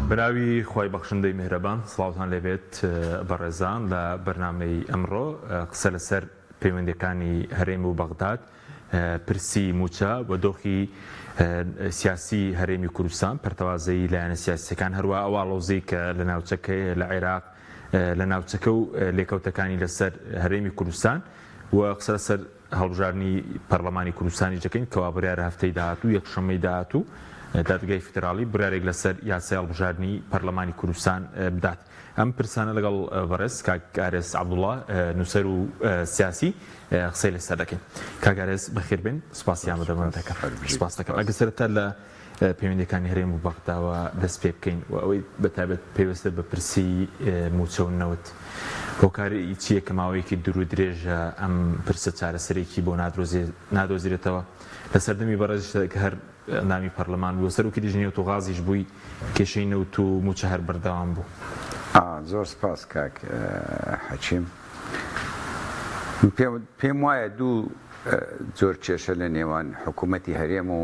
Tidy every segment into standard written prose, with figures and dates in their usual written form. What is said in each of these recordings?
براوی خۆی بەخشندەی میهرەبان سڵاوتان لێبێت بەڕێزان لە بەرنامەی ئەمڕۆ قسە لەسەر پەیوەندیەکانی هەرێم و بەغداد پرسی موچە و دۆخی سیاسی هەرێمی کوردستان پەرتەوازەی لایەنە سیاسیەکان هەروە ئەواڵۆزەی کە لە ناوچەکەی لە عێراق لە ناوچەکە و لێکەوتەکانی لەسەر هەرێمی کوردستان و قسە لەسەر هەڵبژاردننی پەرلەمانی کوردستانی جەکەین کەوا بڕیارە هەفتەی داهاتوو یەکشەممەی داهاتوو دادگای فدراڵی بڕارێک لەسەر یاسای هەڵبژاردننی پەرلەمانی کوردستان بدات. ئەم پرسانە لەگەڵ بەڕێز کاگارێز عەبدوڵڵا نووسەر و سیاسی قسەی لەسەر دەکەین. کاگارێز بەخێربێن، سوپاسی ئامادەبوون دەکەم. سوپاس دەکەم. ئەگە سەرەتا لە پەیوەندیەکانی هەرێم و بەغداوە دەست پێ بکەین و ئەوەی بەتایبەت پێویستە بە پرسی موچە و نەوت هۆکاری چییە کە ماوەیەکی دوور و درێژە ئەم پرسە چارەسەرێکی بۆ نادۆزیرێتەوە لە سەردەمی بەڕێزیشدا کە هەر نامی پەرلەمان بوو سەرۆکی دژنێوت و غازیش بووی کێشەی نەوت و موچە هەر بەردەوام بوو. زۆر سپاس کاک حەچیم. پێم وایە دوو زۆر کێشە لە نێوان حکوومەتی هەرێم و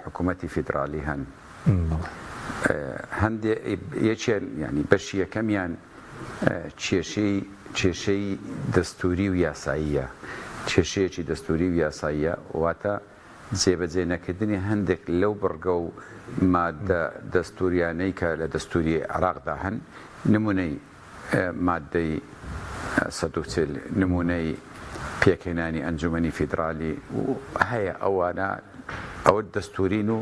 حکوومەتی فیدراڵی هەن. هەندێک یەکێ ینی بەشی یەکەمیان کێشەی دەستوری و یاساییە، کێشەیەکی دەستوری و یاساییە واتە جێبەجێ نەکردنی هەندێک لەو بڕگە و مادە دەستوریانەی کە لە دەستوری عێراقدا هەن، نمونەی مادەی 140 نمونەی پێکهێنانی ئەنجومەنی فیدراڵی هەیە ئەوە دەستورین و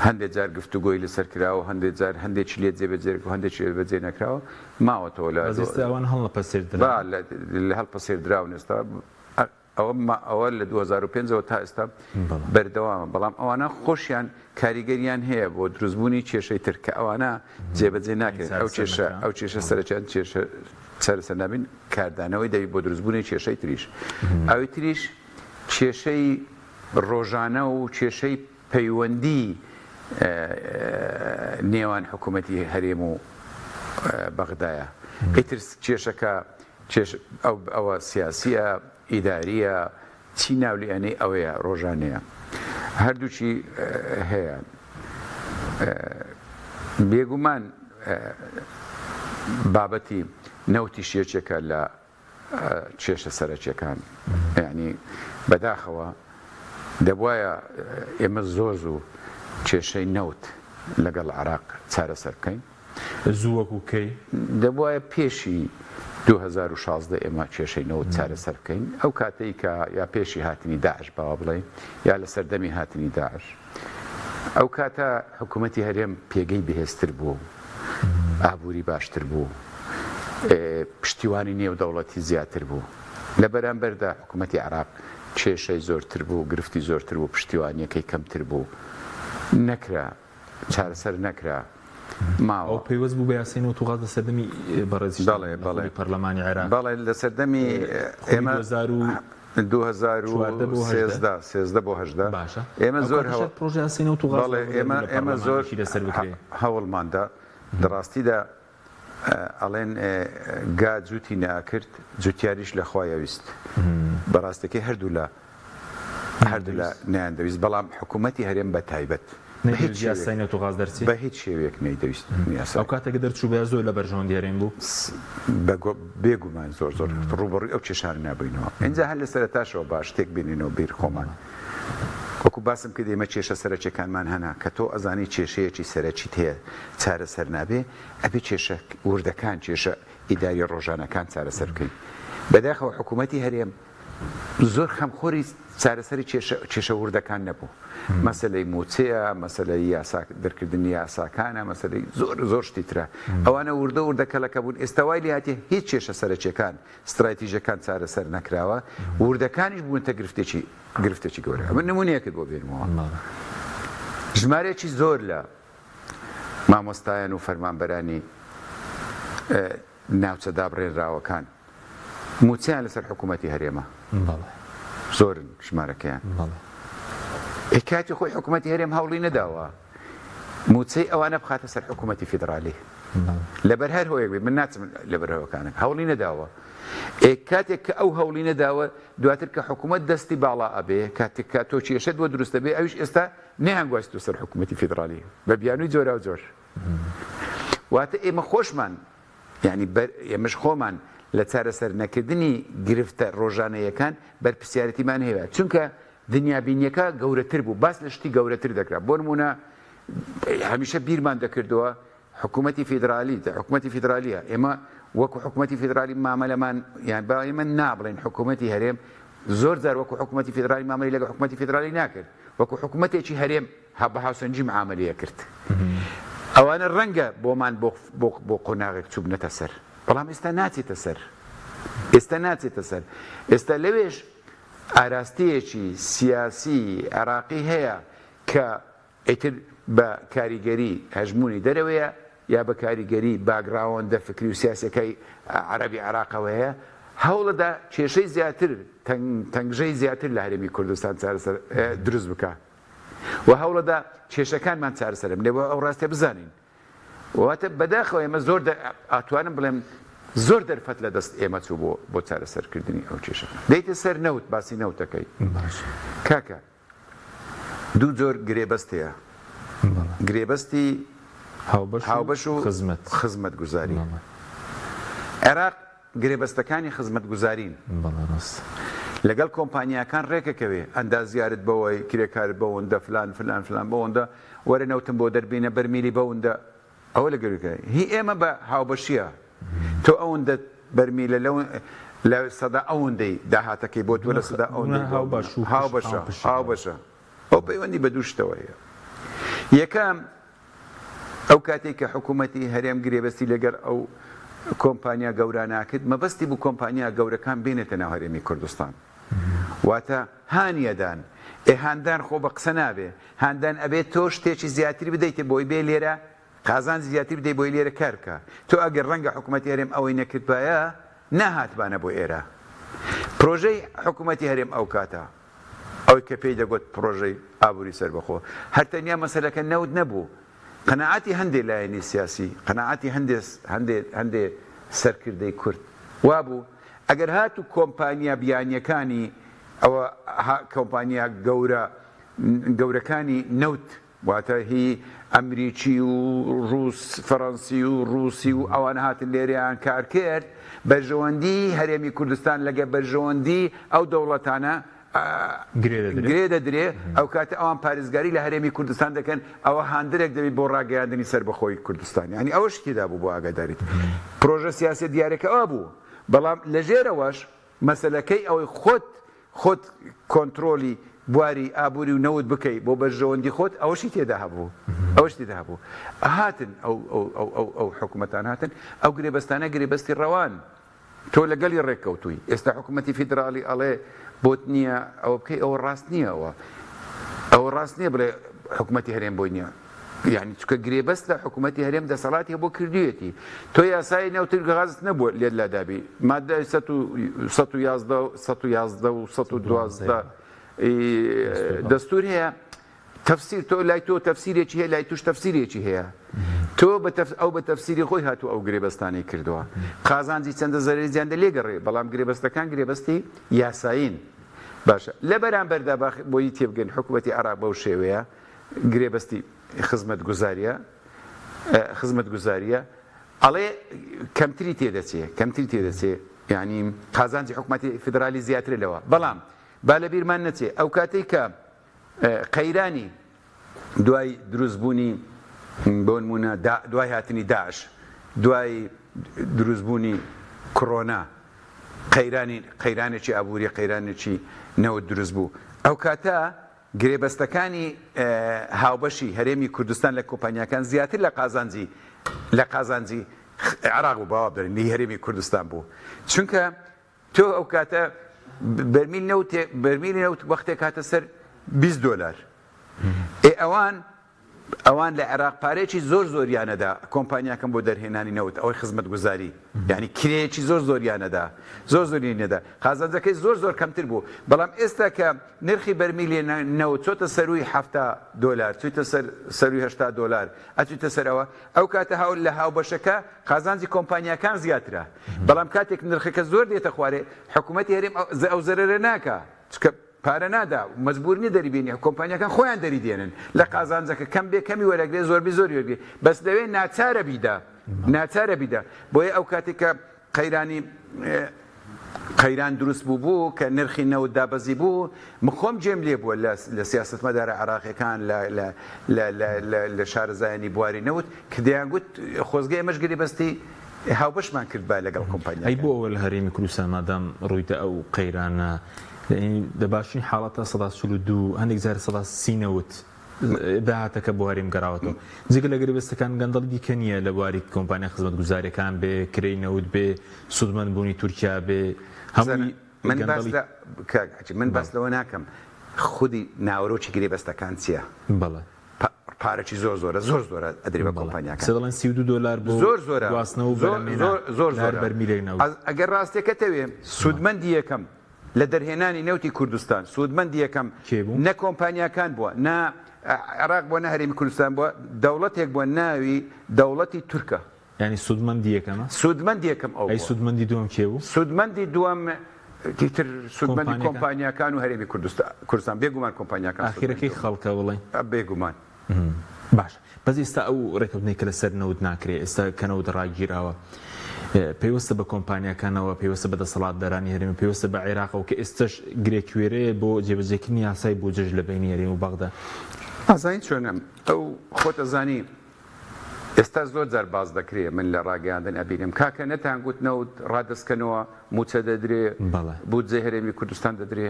هەندێک جار گفتوگۆی لەسەر کراوە هەندێک جار هەندێکی لێ جێبەجێ و هەندێکی لێبەجێ نەکراوە ماوەتەوە لە هەڵپەسێردراون ئێستا ئەوە لە 2005ەوە تا ئێستا بەردەوامە، بەڵام ئەوانە خۆشیان کاریگەریان هەیە بۆ دروستبوونی کێشەی تر کە ئەوانە جێبەجێ ناکرێت. ئەو کێشە سەرچیان کێشە سەرسەر نابین کاردانەوەی دەوی بۆ دروستبوونی کێشەی تریش. ئەوی تریش کێشەی ڕۆژانە و کێشەی پەیوەندی نێوان حکوومەتی هەرێم و بەغدایە. ئیتر کێشەکە ئەوە سیاسیە، ئیداریە، چی ناولیانەی ئەوەیە ڕۆژانەیە، هەردووچی هەیە. بێگومان بابەتی نەوتیش یەکێکە لە کێشە سەرەکیەکان، یعنی بەداخەوە دەبوایە ئێمە زۆر و کێشەی نەوت لەگەڵ عێراق چارەسەر بکەین. زوو وەکو کەی دەبوایە پێشی 2016 ئێمە کێشەی نەوت چارەسەر بکەین، ئەو کاتەی کە یا پێشی هاتنی داعش باوا بڵێ یا لە سەردەمی هاتنی داعش. ئەو کاتە حکوومەتی هەرێم پێگەی بەهێزتر بوو، ئابووری باشتر بوو، پشتیوانی نێودەوڵەتی زیاتر بوو. لە بەرامبەردا حکوومەتی عێراق کێشەی زۆرتر بوو، گرفتی زۆرتر بوو، پشتیوانیەکەی کەمتر بوو، نەکرا چارەسەر نەکرا. ئەو پێوەست بوو بە یاسای نەوت و غاز لە سەردەمی بەڕێزیشدا پەرلەمانی عێراق. بەڵێ لە سەردەمی ئێمە 2013 بۆ 18 ئێمە زۆر ئێمە زۆر هەوڵماندا لەڕاستیدا ئەڵێن گا جووتی ناکرد جوتیاریش لە خوایەویست. بەڕاستەکەی هەردوو لە نیاندەویست، بەڵام حکوومەتی هەرێم بە تایبەت بە هیچ شێوەیەک نەیدەویست. ئەو کاتێکە دەرچوو بە زۆر لە بەرژەوەندی هەرێم بوو بێگومان زۆر ڕوبەڕووی ئەو کێشانە نابووینەوە. ئینجا هەر لە سەرەتاشەوە باش شتێک بینینەوە بیر خۆمان وەکو باسم کرد ئێمە کێشە سەرەکیەکانمان هەنا کە تۆ ئەزانی کێشەیەکی سەرەکیت هەیە چارەسەر نابێ، ئەبێ کێشە وردەکان کێشە ئیداری ڕۆژانەکان چارەسەر بکەین. بەداخەوە حکوومەتی هەرێم زۆر خەمخۆری چارەسەری کێشە وردەکان نەبوو. مەسەلەی موچەیە، مەسەلەی دەرکردنی یاساکانە، مەسەلەی زۆر شتی ترە. ئەوانە وردەکەلەکە بوون. ئێستا وای لێ هاتی هیچ کێشە سەرەکیەکان استراتیژیەکان چارەسەر نەکراوە، وردەکانیش بوونتە گرفتێکی گەورە. ئەمە نمونەیەکت بۆ بێنمەوە. ژمارەیەکی زۆر لە مامۆستایان و فەرمانبەرانی ناوچە دابڕێنراوەکان موچیان لەسەر حکوومەتی هەرێمە زۆرن ژمارەکەیان. کاتی خۆی حکوومەتی هەرێم هەوڵی نەداوە موچەی ئەوانە بخاتە سەر حکوومەتی فیدراڵی لەبەر هەر هۆیەک بێت. من ناچم لەبەر هەوەکانە هەوڵی نەداوە. کاتێک کە ئەو هەوڵی نەداوە دواتر کە حکوومەت دەستی باڵا ئەبێ، کاتێک کە تۆ کێشەت بۆ دروستە بێ، ئەویش ئێستا نەیانگواستوە سەر حکوومەتی فیدرالی بە بیانووی جۆرا و جۆر واتە ئێمە خۆشمان یعنی ئێمەش خۆمان لە چارەسەر نەکردنی گرفتە ڕۆژانەیەکان بەرپرسیارەتیمان هەیە چونکە دنیابینیەکە گەورەتر بوو باس لە شتی گەورەتر دەکرا بۆ نمونە هەمیشە بیرمان دەکردەوە حکوومەتی فیدرالیە ئێمە وەکو حکوومەتی فیدرالی مامەلەمان یان با ئێمە نابڵێن حکوومەتی هەرێم زۆر جار وەکو حکوومەتی فیدرالی مامەلی لەگە حکوومەتی فیدرالی ناکرد وەکو حکوومەتێکی هەرێم بە هاوسەنجی معاملەیە کرد ئەوانە ڕەنگە بۆمان بۆ قۆناغێک چوب نەتە سەر بەڵام ئێستا ناچێتە سەر ئێستا لەوێش ئاراستەیەکی سیاسی عێراقی هەیە کە ئیتر بە کاریگەری هەژمونی دەرەوەیە یا بە کاریگەری باگراوەندە فکری و سیاسەکەی عەرەبی عێراقەوە هەیە هەوڵەدا کێشەی زیاتر تەنگژەی زیاتر لە هەرێمی کوردستان چارەسەر دروست بکە و هەوڵەدا کێشەکانمان چارەسەرم لێ ئەو ڕاستە بزانین واتە بەداخەوە ئێمە زۆر ئاتوانم بڵێم زۆر دەرفەت لە دەست ئێمە چوو بۆ چارەسەرکردنی ئەو کێشە دەیتە سەر نەوت باسی نەوتەکەی کاکە دوو جۆر گرێبەست هەیە گرێبەستی هاوبەش و خزمەت گوزاری عێراق گرێبەستەکانی خزمەت گوزارین لەگەڵ کۆمپانیاکان ڕێکەکەوێ ئەندازیارت بەوەی کرێکارت بەوەندە فلان بەوەندە وەرە نەوتم بۆ دەربینە بەرمیلی بەوەندە ئەوە لە گەروکە هی ئێمە بە هاوبەشیە تۆ ئەوەندە بەرمیلە لە سەدا ئەوەندەی داهاتەکەی بۆ تۆ لە سەدا ئەوەندەی هاوبەشە ئەو پەیوەندی بە دوو شتەوەیە یەکەم ئەو کاتێک کە حکوومەتی هەرێم گرێبەستی لەگەر ئەو کۆمپانیا گەورانە کرد مەبەستی بوو کۆمپانیا گەورەکان بێنێتە ناو هەرێمی کوردستان واتە هانیەدان هاندان خۆ بە قسە نابێ هاندان ئەبێت تۆ شتێکی زیاتر بدەیتە بۆی بێ لێرە قازان زیاتر بدەی بۆی لێرە کارکە تۆ ئەگەر ڕەنگە حکوومەتی هەرێم ئەوەی نەکردبایە نەهاتبانە بۆ ئێرە پرۆژەی حکوومەتی هەرێم ئەو کاتە ئەوەی کە پێی دەگوت پرۆژەی ئابووری سەربەخۆ هەرتەنیا مەسەلەکە نەوت نەبوو قەناعەتی هەندێک لایەنی سیاسی قەناعەتی هەندێک سەرکردەی کورد وابوو ئەگەر هاتو کۆمپانیا بیانیەکانی ئەوە کۆمپانیا گەورەکانی نەوت واتە هی ئەمریکی و ڕووس فەڕەنسی و ڕووسی و ئەوان هاتن لێرەیان کار کرد بەرژەوەندی هەرێمی کوردستان لەگە بەرژەوەندی ئەو دەوڵەتانە گرێ دەدرێ ئەو کاتە ئەوان پارێزگاری لە هەرێمی کوردستان دەکەن ئەوە هاندرێک دەبێت بۆ ڕاگەیاندنی سەربەخۆی کوردستان ینی ئەوە شتێدا بوو بۆ ئاگاداریت پرۆژە سیاسی دیارەکە ئەوە بوو بەڵام لەژێرەوەش مەسەلەکەی ئەوەی خۆت کۆنتترۆلی بواری ئابووری و نەوت بکەیت بۆ بەرژەوەندی خۆت ئەوەشی تێدا هەبوو هاتن ئەو حکوومەتان هاتن ئەو گرێبەستانە گرێبەستی ڕەوان تۆ لەگەڵی ڕێککەوتووی ئێستا حکوومەتی فیدرالی ئەڵێ بۆت نییە ئەوە بکەی ئەوە ڕاست نییە ئەوە ڕاست نییە بڵێ حکوومەتی هەرێم بۆی نییە یعنی چکە گرێبەست لە حکوومەتی هەرێم دەسەڵاتی بۆ کردوێتی تۆ یاسای نێوتر غازت نەبووە لێت لادابی مادە 111 و 112 دەستور هەیە تەفسیر تۆ لای تۆ تەفسیرێکی هەیە لای توش تەفسیرێکی هەیە تۆ ئەو بە تەفسیری خۆی هاتوو ئەو گرێبەستانی کردووە قازانجی چەندە زەرری زیاندە لێگەڕێ بەڵام گرێبەستەکان گرێبەستی یاسایین باشە لە بەرامبەردا بۆی تێبگەن حکوومەتی عێراق بەو شێوەیە گرێبەستی خزمەت گوزاریە ئەڵێ کەمتری تێدەچێ یعنی قازانجی حکوومەتی فیدرالی زیاتر لەوە بەڵام با لە بیرمان نەچێ ئەو کاتێک کە قەیرانی دوای دروستبوونی بۆ نمونە دوای هاتنی داعش دوای دروستبوونی کۆڕۆنا قەیرانێکی ئابووری قەیرانێکی نەوت دروست بوو ئەو کاتە گرێبەستەکانی هاوبەشی هەرێمی کوردستان لە کۆمپانیاکان زیاتر لە قازانجی عێراق و باوا بدەن لی هەرێمی کوردستان بوو چونکە تۆ ئەو کاتە بەرمیلی نەوت وەختێک هاتە سەر $20 ئەوان لە عێراق پارێکی زۆریانەدا کۆمپانیاکەم بۆ دەرهێنانی نەوت ئەوەی خزمەت گوزاری یعنی کرێکی زۆریانەدا زۆرینەدا قازانجەکەی زۆر کەمتر بوو بەڵام ئێستا کە نرخی بەرمیلی نەوت چۆتە سەروی $70 چوویتە سەروی $80 ئەچوویتە سەرەوە ئەو کاتە هاول لە هاوبەشەکە قازانجی کۆمپانیاکان زیاترە بەڵام کاتێک نرخەکە زۆر دێتە خوارێ حکوومەتی هەرێم ئەو زەرەرە ناکە چکە پارە نادا مەجبورنی دەریبینی کۆمپانیەکان خۆیان دەریدێنن لە قازانجەکە کەم بێ کەمی وەرەگرێ زۆربی زۆر وەرگێ بەس دەوێت ناچارە بیدا بۆیە ئەو کاتێکە قەیران دروست بوو کە نرخی نەوت دابەزی بوو مخۆم جێم لێ بووە لە سیاسەتمەدارە عراقیەکان لە شارەزایانی بواری نەوت کە دەیانگوت خۆزگای ئێمەش گریبەستی هاوبەشمان کرد با لەگەڵ کۆمپانیا ئەی بۆ ئەوە لە هەرێمی کوردستان مادام ڕوویدا ئەو قەیرانە دەباشین حاڵەتە 1932 هەندێک جار 1930 داهاتەکە بۆ هەرێم گەڕاوەتەوە جگە لە گریبەستەکان گەندەڵی دیکە نییە لە بواری کۆمپانیا خزمەت گوزاریەکان بێ کرێی نەوت بێ سوودمەند بوونی تورکیا بێ هەمووی من باس لەوە ناکەم خودی ناوەڕۆکی گریبەستەکان چییە؟ بەڵێ پارەی زۆرە ئەدرێ بە کۆمپانیاکان دەڵێن $32 بۆ زۆرە زۆر بەرمیلێک نەوت ئەگەر ڕاستێکەتەوێ سوودمەندی یەکەم لە دەرهێنانی نەوتی کوردستان سوودمەندی یەکەم نە کۆمپانیاکان بووە نە عێراق بووە نە هەرێمی کوردستان بووە دەوڵەتێک بووە ناوی دەوڵەتی تورکە ینی سوودمەندی یەکەمە سوودمەندی یەکەم ئەو ئەی سوودمەندی دووەم کێ بوو سوودمەندی دووەم دیتر سوودمەندی کۆمپانیاکان و هەرێمی کوردستان بێگومان کۆمپانیاکان ئاخیرەکەی خەڵکە بڵێن بێگومان باش بەس ئێستا ئەو ڕێکەوتنەی کە لەسەر نەوت ناکرێت ئێستا کەنەوت ڕاگیراوە پێوەستە بە کۆمپانیەکانەوە پێوەستە بە دەسەڵاتدارانی هەرێمی پێوەستە بە عێراقەوە کە ئێستش گرێکوێرەیە بۆ جێبەجێکردنی یاسای بۆ جەژ لە بینی هەرێم و بەغدا ئازانی چۆنم ئەو خۆتە زانی ئێستا زۆر جار باز دەکرێت من لە ڕاگەاندن ئەبینم کاکە نەتان گوتنەوت ڕادەستکەنەوە موچە دەدرێ بودجێ هەرێمی کوردستان دەدرێ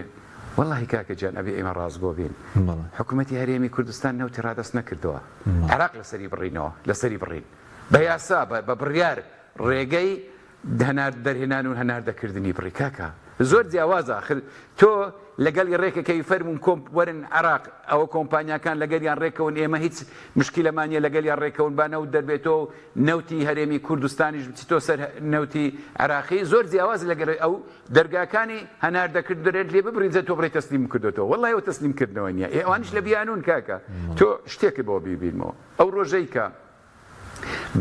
والله کاکە جان ئەبێ ئێمە ڕازگۆ بین حکوومەتی هەرێمی کوردستان نەوتی ڕادەست نەکردەوە عێراق لەسەری بڕینەوە لەسەری بڕین بە یاسا بە بڕیار ڕێگەی هەنار دەرهێنان و هەناردەکردنی بڕی کاکە زۆر جیاوازە تۆ لەگەڵی ڕێکەکەی فەرمون وەرن عێراق ئەوە کۆمپانیاکان لەگەلیان ڕێکەون ئێمە هیچ مشکلەمانیە لەگەلیان ڕێکەون با نەوت دەربێتەوە نەوتی هەرێمی کوردستانیش بچیتۆ سەر نەوتی عێراقی زۆر جیاواز لەگەڵ ئەو دەرگاکانی هەناردەکرد دەرێت لێ ببڕینجە تۆ بڕێ تەسلیم کردێتەوە وەڵای ئەوە تەسلیمکردنەوە نییە ئەوانیش لە بیانون کاکە تۆ شتێکی بۆ بیبینەوە ئەو ڕۆژەی کە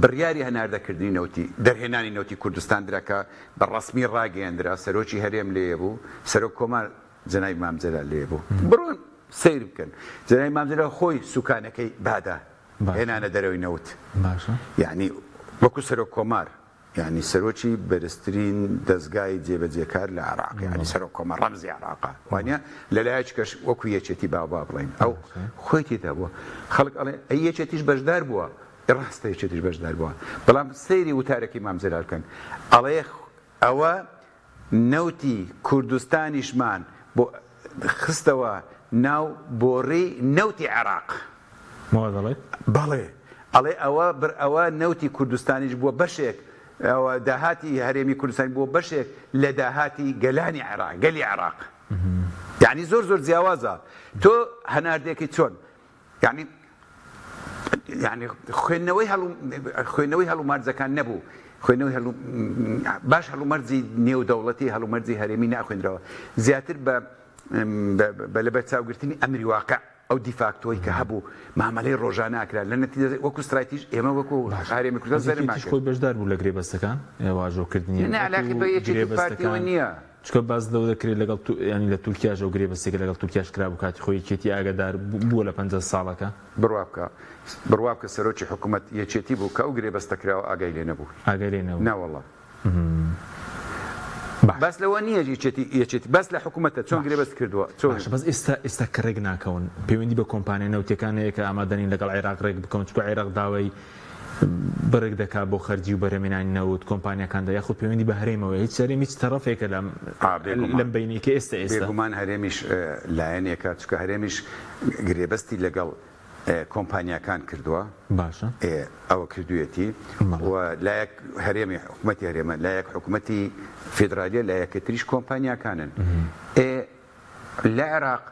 بڕیاری هەناردەکردنی نەوتی دەرهێنانی نەوتی کوردستان دراکە بە ڕسمی ڕاگەیاندرا سەرۆکی هەرێم لێ بوو سەرۆک کۆمار جەنابی مامجەلال لێ بوو بڕۆن سیر بکەن جەنابی مامجەلال خۆی سوکانەکەی بادا هێنانە دەرەوەی نەوت یعنی وەکو سەرۆک کۆمار یعنی سەرۆکی بەرزترین دەستگای جێبەجێکار لە عێراق یعنی سەرۆک کۆمار ڕەمزی عێراقا وانە لەلایەکەش وەکو یەکێتی بابا بڵێن ئەو خۆی تێدا بووە خەڵک ئەڵێ ئەی یەکێتیش بەشدار بووە ڕاستە یەکێتیش بەشدار بووە بەڵام سەیری وتارێکی مامجەلال بکەن ئەڵێ ئەوە نەوتی کوردستانیشمان بۆ خستەوە ناو بۆڕی نەوتی عێراق بەڵێ ئەڵێ ئەوە نەوتی کوردستانیش بووە بەشێک ئەوە داهاتی هەرێمی کوردستانی بووە بەشێک لە داهاتی گەلانی عێراق گەلی عێراق یعنی زۆر جیاوازە تۆ هەناردێکی چۆن یعنی خوێندنەوەی هەڵومەرجەکان نەبوو خوێنەوەی باش هەڵومەرجی نێودەوڵەتی هەڵومەرجی هەرێمی ناخوێنرەوە زیاتر بە لەبەر چاوگرتنی ئەمری واقع ئەو دیفاکتۆی کە هەبوو مامەلەی ڕۆژانە ئاکرا لە نەتیجە وەکو استراتیژ ئێمە وەکو هەرێمی کوردستان زەرماکرد خۆی بەشدار بوو لە گرێبەستەکان ئێواژۆکردنی نەعلاقی بە یەکێتی پارتیەوە نییە چکە باز لەوە دەکرێت لەگەڵ ینی لە تورکیاژە و گرێبەستێک لەگەڵ تورکیاش کرا بوو کاتی خۆی یەکێتی ئاگادار بووە لە 50 ساڵەکە بڕوا بکە سەرۆکی حکوومەت یەکێتی بوو کە ئەو گرێبەستە کراوە ئاگای لێ نەبوو ئاگای لێ نەبوو ناوەڵڵا بەس لەوە نییە یەکێتی بەس لە حکوومەتە چۆن گرێبەست کردووە بەس ئێستا کە ڕێک ناکەون پەیوەندی بە کۆمپانیا نەوتەکانەیە کە ئامادەنین لەگەڵ عێراق ڕێک بکەون چکە عێراق داوای بەڕێک دەکات بۆ خەرجی و بەرهەمێنانی نەوت کۆمپانیەکاندا یاخود پەیوەندی بە هەرێمەوە هیچ هەرێمی هیچ تەرەفێکە لەم بینیکە ئێستا بێگومان هەرێمیش لایەنێکە چکە هەرێمیش گرێبەستی لەگەڵ کۆمپانیەکان کردووە باشە ئەوە کردوێتی و لایەک هەرێمی حکوومەتی هەرێمە لایەک حکوومەتی فێدرالیە لایەکەتریش کۆمپانیەکانن لە عێراق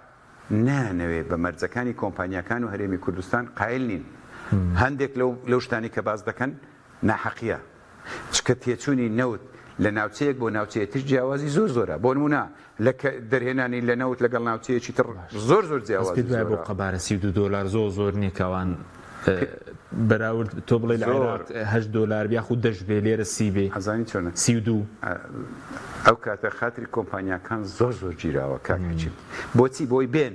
نانەوێ بە مەرجەکانی کۆمپانیەکان و هەرێمی کوردستان قایل نین هەندێک لەو شتانی کە باز دەکەن ناحەقیە چکە تێچوونی نەوت لە ناوچەیەک بۆ ناوچەیەتیش جیاوازی زۆرە بۆ نمونە لە دەرهێنانی لە نەوت لەگەڵ ناوچەیەکی تر زۆر جیاواز بۆ قەبارە $32 زۆر نییە کەوان بەراورد تۆ بڵێ لە عێراق $8 یاخود 10 بێ لێرە 30 بێ ئەزانی چۆنە 32 ئەو کاتە خاتری کۆمپانیاکان زۆر گیراوە کاکچین بۆچی بۆی بێن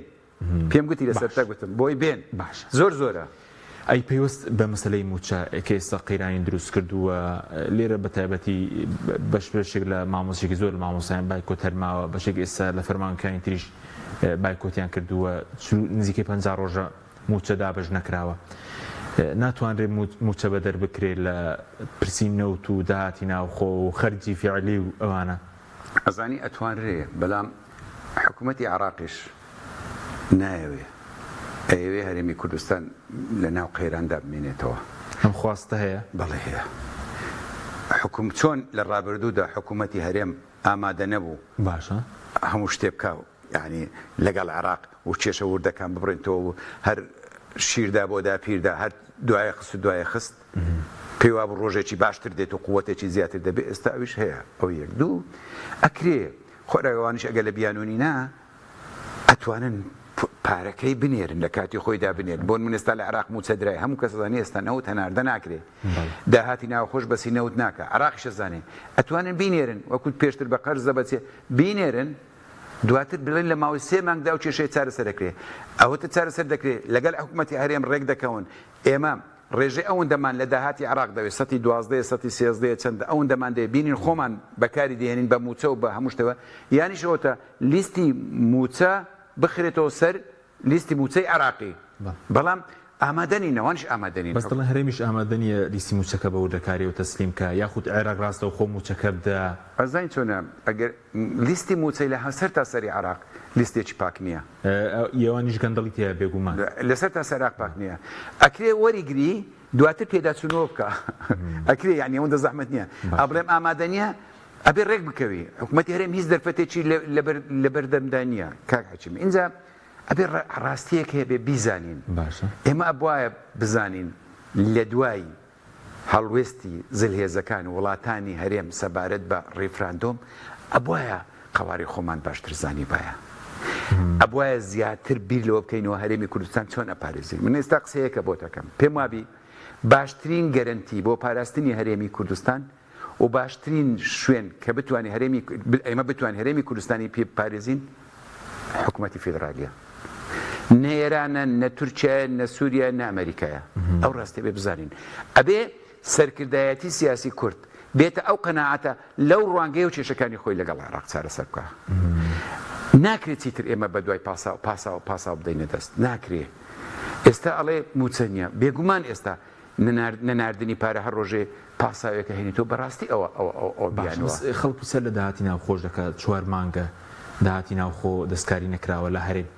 پێم گوتی لەسەر تا گوتم بۆی بێن باش زۆرە ئەی پێوەست بە مەسلەی موچە کە ئێستا قەیرانی دروست کردووە لێرە بە تایبەتی بەشێک لە مامۆسێکی زۆر لە مامۆسایان بایکۆت هەرماوە بەشێک ئێستا لە فەرمانەکانی تریش بایکۆتیان کردووە نزیکەی 50 ڕۆژە موچە دابەش نەکراوە ناتوانرێت موچە بە دەربکرێت لە پرسی نەوت و داهاتی ناوخۆ و خەرجی فیعلی و ئەوانە ئەزانی ئەتوانرێ بەڵام حکوومەتی عێراقیش نایەوێ ئەوێ هەرێمی کوردستان لە ناو قەیراندا بمێنێتەوە ئەم خواستە هەیە بەڵێ هەیە حکوم چۆن لە ڕابردوودا حکوومەتی هەرێم ئامادە نەبوو باشە هەموو شتێ بکاو یعنی لەگەڵ عێراق و کێشە وردەکان ببڕێنەوە هەر شیردا بۆ داپیردا هەر دوایە خست پێی وابوو ڕۆژێکی باشتر دێت و قووەتێکی زیاتر دەبێت ئێستا ئەویش هەیە ئەو یەک دوو ئەکرێ خۆراگەوانیش ئەگە لە بیانونی نا ئەتوانن پارەکەی بنێرن لە کاتی خۆیدا بنێن بۆن منستا لە عێراق موچە درای هەموو کەسەزانانی ئێستا نەوت هەناردە ناکرێ داهاتی ناوخۆش بەسی نەوت ناکە عێراقیش ئەزانێ ئەتوانن بینێرن وەکوت پێشتر بە قەرزە بەچێ بینێرن دواتر بڵێن لە ماوەی 3 مانگدا و کێشەی چارەسەر دەکرێت ئەوەتە چارەسەر دەکرێت لەگەڵ حکوومەتی هەرێم ڕێک دەکەون ئێمە ڕێژەی ئەوەندەمان لە داهاتی عێراق دەوێت 12 13 چەند ئەوەندەمان دەوێت بینین خۆمان بەکاری دێنین بە موچە و بە هەموو شتەوە یانیشەوەتە لیستی موچە بخرێتەوە سەر لیستی موچەی عێراقی بەڵام ئامادەنی نەوانش ئامادەنی بەس دڵێن هەرێمیش ئامادەنیە لیستی موچەکە بە وردەکاری و تەسلیمکە یاخود عێراق ڕاستەوە خۆ موچەکە بدە ئەزانی چۆنە ئەگەر لیستی موچەی لە سەر تا سەری عێراق لیستێکی پاک نییە ئێوانیش گەندەڵی تێە بێگومان لەسەر تا سەر عێراق پاک نییە ئەکرێ وەریگری دواتر پێداچوونەوە بکە ئەکرێ یعنی ئەوەندە زەحمەت نییە ئابڵێم ئامادە نییە ئەبێ ڕێک بکەوی حکوومەتی هەرێم هیچ دەرفەتێکی لە بەردەمدا نییە کاک حەکیم اینجا ئەبێ ڕاستیەک هەیە بێ بیزانین ئێمە ئەبوایە بزانین لە دوای هەڵوێستی زلهێزەکان وڵاتانی هەرێم سەبارەت بە ڕێفراندۆم ئەبوایە قەواری خۆمان باشتر زانی باە ئەبوایە زیاتر بیر لەوە بکەینەوە هەرێمی کوردستان چۆن ئەپارێزین من ئێستا قسەیەکە بۆ دەکەم پێم وابی باشترین گەرنتی بۆ پاراستنی هەرێمی کوردستان و باشترین شوێن کە بتوانێت ئێمە بتوانین هەرێمی کوردستانی پێ بپارێزین حکوومەتی فێدرالیە نە ئێرانە نە تورکیایە نە سووریا نە ئەمریکایە ئەو ڕاستی بێ بزانین ئەبێ سەرکردایەتی سیاسی کورد بێتە ئەو قەناعەتە لەو ڕوانگەی و کێشەکانی خۆی لەگەڵ عێراق چارەسەر بکە ناکرێت چیتر ئێمە بە دوای پاسا بدەینە دەست ناکرێ ئێستا ئەڵێ موچە نییە بێگومان ئێستا نەناردنی پارە هەر ڕۆژێ پاساوێکە هێنیتەوە بەڕاستی ئەوە بیانەوە خەڵکو سەر لە داهاتی ناوخۆش دەکات 4 مانگە داهاتی ناوخۆ دەستکاری نەکراوە لە هەرێم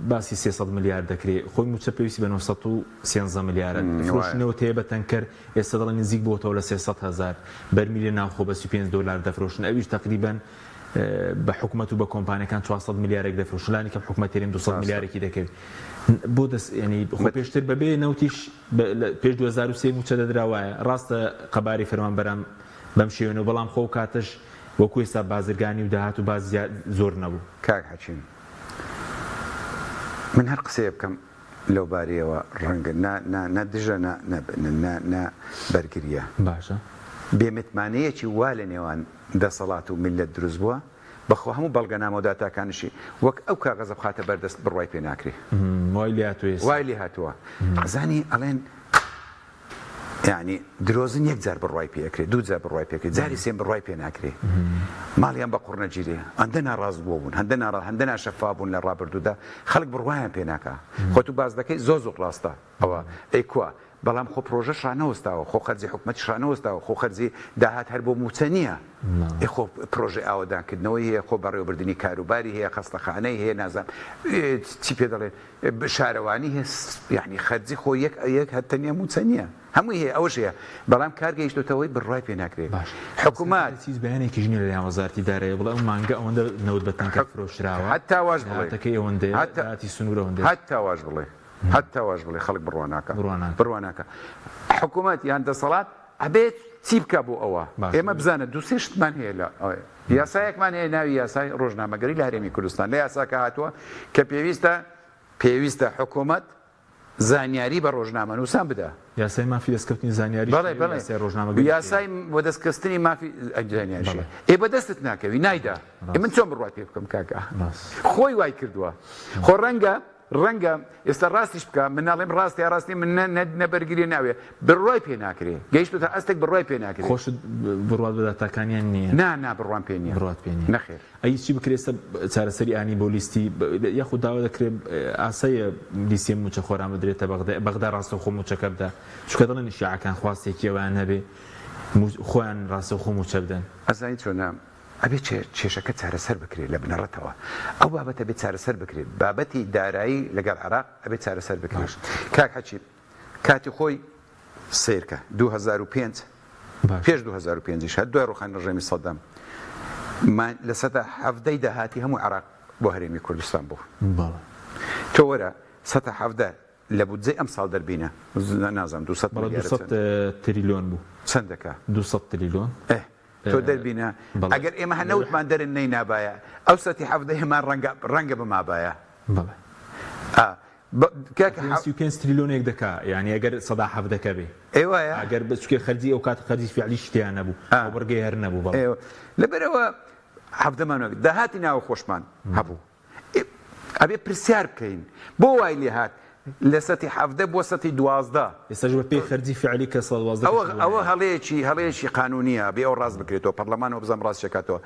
باسی 300 میلیارد دەکرێت خۆی موچە پێویستی بە 913 میلیارد فرۆشتنەوە تێ بە تەنکەر ئێستا دەڵێن نزیک بۆتەوە لە 300,000 بەرمیلی ناوخۆ بە $35 دەفرۆشن ئەویش تقریباً بە حکوومەت و بە کۆمپانیەکان 400 میلیارێک دەفرۆشن لانی کەم حکوومەتێریم 200 میلیارێکی دەکەوێت بۆ دەست ینی خۆ پێشتر بەبێ نەوتیش پێش 2023 موچە دەدراوایە ڕاستە قەباری فەرمانبەران بەم شێوێنەوە بەڵام خۆ کاتەش وەکو ئێستا بازرگانی و داهات و باز زۆر نەبوو کاک حەکیم من هەر قسەیە بکەم لەو بارەیەوە ڕەنگە نەدژە نە بەرگریە باشە بێمتمانەیەکی وا لە نێوان دەسەڵات و میلەت دروست بووە بەخۆ هەموو بەڵگەنامە و داتاکانشی وەک ئەو کاغەزە بخاتە بەردەست بڕوای پێ ناکرێ وای لێ هاتووە ئەزانی ئەڵێن یعنی درۆزن یەک جار بڕوای پێکرێت دوو جار بڕوای پێکرێت جاری سێم بڕوای پێ ناکرێ ماڵیان بە قوڕ نەگیرێ هەندە ناڕاست بوون هەندە ناشەفا بوون لە ڕابردوودا خەڵک بڕوایان پێ ناکە خۆ تو باز دەکەی زۆر ڕاستە ئەوە ئەی کووە بەڵام خۆ پرۆژە شانەوەستاوە خۆ خەرجی حکوومەتی شانەوەستاوە خۆ خەرجی داهات هەر بۆ موچە نییە خۆ پرۆژه ئاوادانکردنەوەی هەیە خۆ بەڕێوەبردننی کاروباری هەیە خەستەخانەی هەیە نازان چی پێ دەڵێن شارەوانی هەیە یعنی خەرجی خۆ یەک هەتەنیە موچە نییە هەمووی هەیە ئەوش هەیە بەڵام کارگەیشتۆتەوەی بڕوای پێ ناکرێت حکوومەت چیز بەیانێکی ژنی لە وەزارەتی دارەیە بڵێ ئەو مانگە ئەوەندە نەوت بە تەنکە فرۆشراوە هەتا واش بڵێ ئەوەندە هاتی سنوورە ئەوەندە هەتا واش بڵێ هەتا واش بڵێ خەڵک بڕواناکە حکوومەت یان دەسەڵات ئەبێت چی بکە بۆ ئەوە ئێمە بزانە دوو سێ شتمان هەیە لە یاسایەکمان هەیە ناوی یاسای ڕۆژنامەگەری لە هەرێمی کوردستان لە یاساکە هاتووە کە پێویستە حکوومەت زانیاری بە ڕۆژنامە نووسان بدە. یاسای مافی دەستکەوتنی زانیاری بەڵێ ڕۆژنامە یاسای بۆ دەستکەستنی مافی زانیاریش ئێ بە دەستت ناکەوی نایدا من چۆن بڕات پێ بکەم کاکە خۆی وای کردووە خۆ ڕەنگە ئێستا ڕاستیش بکە من ناڵێم ڕاستی ڕاستی من نەبەرگری ناوێ بڕای پێ ناکرێ گەیشت تا ئەستێک بڕای پێ ناکرێت خۆش بڕات بداتاکانیان نییە نا بڕوان پێ نیە بڕات پێ نیە نەخێر ئەی چی بکرێستە چارەسەری ئانی بۆ لیستی یاخود داوا دەکرێت ئاسایە لیستی موچە خۆران بدرێتە بەغدا ڕاستەوخۆ موچەکە بدە چکە دەڵێن شیعەکان خواستێکیەوەیان هەبێ خۆیان ڕاستەوخۆ موچە بدەن ئەزانی چۆنە ئەبێ کێشەکە چارەسەر بکرێت لە بنەڕەتەوە ئەو بابەتە بێت چارەسەر بکرێت بابەتی دارایی لەگەڵ عێراق ئەبێت چارەسەر بکرێت کاک حەچی کاتی خۆی سیرکە 2005 پێش 2005 هەر دوای ڕوخانی ڕژێمی سەدام لە سەدا حەڤدەی داهاتی هەموو عێراق بۆ هەرێمی کوردستان بوو تۆ وەرە سەدا حەڤدە لە بودجەی ئەم ساڵ دەربینە نازانم 200 تریلیۆن بوو چەندەکە 200 تریلیۆن تۆ دەربینە ئەگەر ئێمە هەنەوتمان دەرن نەی نابایە ئەو سەتی حەڤدەی هەمان ڕەنگە بمابایە تریلیۆنێک دەکا یعنی ئەگەر سەدا حەڤدەکە بێ ئێوایە ئەگەر بچکێ خەرجی ئەو کات خەرجی فعلی شتیان نەبوو بڕگەی هەر نەبوو لەبەرەوە حەڤدەمانەوە داهاتی ناوە خۆشمان هەبوو ئەبێ پرسیار بکەین بۆ وای لێ هات لە سەتی حەڤدە بۆ سەتی 12 ئێستاش بە پێی خەرجی فعلی کە 12 ئەوە هەڵەیەکی قانونیە بێ ئەو ڕاست بکرێتەوە پەرلەمانەوە بزەم ڕاست شکاتەوە